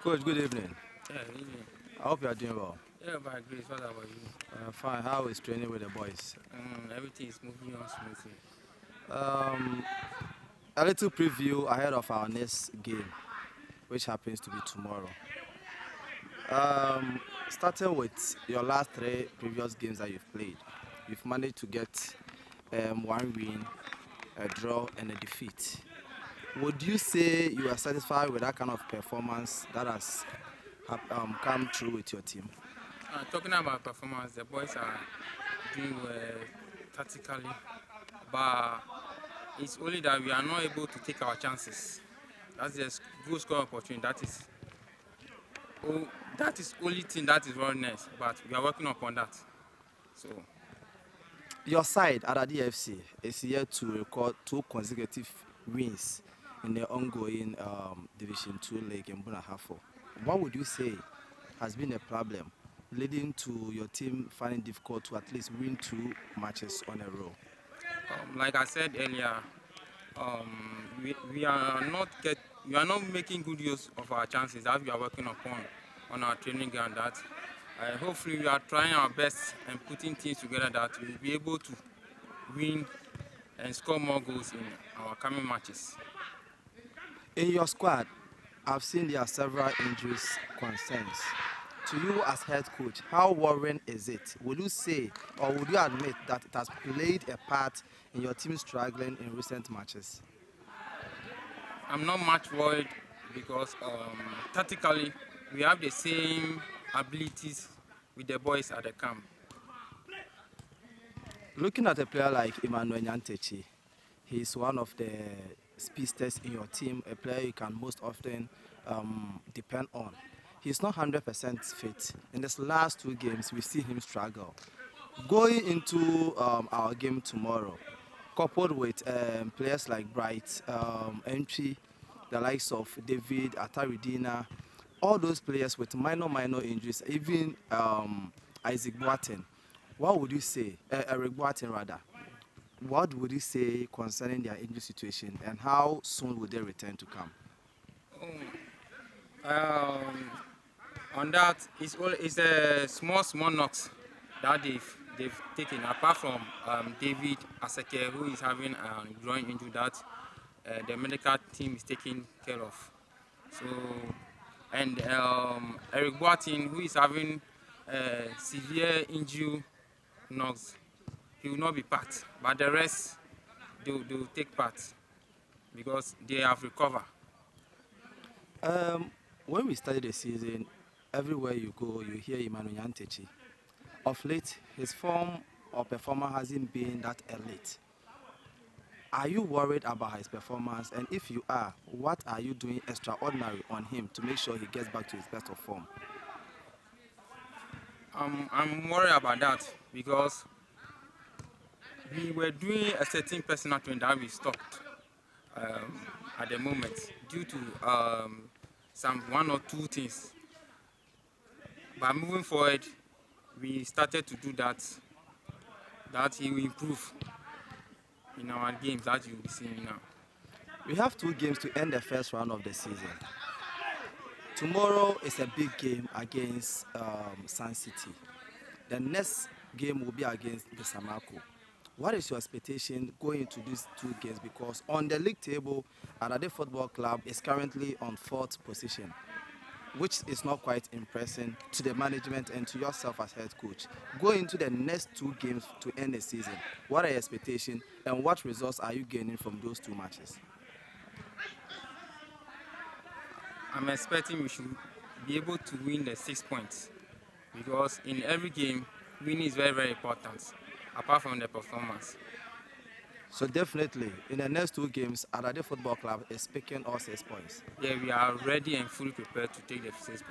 Coach, good evening. Yeah, evening. I hope you are doing well. Yeah, by grace, what about you? Fine. How is training with the boys? Everything is moving on smoothly. Um, a little preview ahead of our next game, which happens to be tomorrow. Starting with your last three previous games that you've played, you've managed to get one win, a draw, and a defeat. Would you say you are satisfied with that kind of performance that has come through with your team? Talking about performance, the boys are doing well tactically, but it's only that we are not able to take our chances. That's the goal score opportunity. That is only thing that is wrongness, but we are working upon that. So Your side, Aradi FC, is here to record 2 consecutive wins in the ongoing Division 2 league in Bunahafo. What would you say has been a problem leading to your team finding it difficult to at least win 2 matches on a row? like I said earlier, we are not making good use of our chances that we are working upon on our training ground. That hopefully we are trying our best and putting things together that we will be able to win and score more goals in our coming matches. In your squad, I've seen there are several injuries concerns. To you as head coach, how worrying is it? Would you say or would you admit that it has played a part in your team struggling in recent matches? I'm not much worried because tactically we have the same abilities with the boys at the camp. Looking at a player like Emmanuel Nyantechi, he's one of the speedsters in your team, a player you can most often depend on. He's not 100% fit. In these last 2 games, we see him struggle. Going into our game tomorrow, coupled with players like Bright, Entry, the likes of David, Ataridina, all those players with minor injuries, even Isaac Boateng, what would you say, Eric Boateng rather, what would you say concerning their injury situation and how soon would they return to camp? On that, it's a small knocks that they've taken. Apart from David Asake, who is having a groin injury that the medical team is taking care of. So, and Eric Boateng, who is having severe injury knocks, he will not be part. But the rest, they will take part because they have recovered. When we started the season, everywhere you go, you hear Emmanuel Nyantechi. Of late, his form or performance hasn't been that elite. Are you worried about his performance? And if you are, what are you doing extraordinary on him to make sure he gets back to his best of form? I'm worried about that because we were doing a certain personal training that we stopped at the moment due to some 1 or 2 things. But moving forward, we started to do that he will improve in our games that you will be seeing now. We have 2 games to end the first round of the season. Tomorrow is a big game against Suncity. The next game will be against the Samako. What is your expectation going into these 2 games? Because on the league table, Arade Football Club is currently on 4th position, which is not quite impressive to the management and to yourself as head coach. Going into the next 2 games to end the season, what are your expectations and what results are you gaining from those 2 matches? I'm expecting we should be able to win the 6 points because in every game, winning is very, very important, apart from the performance. So definitely, in the next 2 games, Arade Football Club is picking all 6 points. Yeah, we are ready and fully prepared to take the 6 points.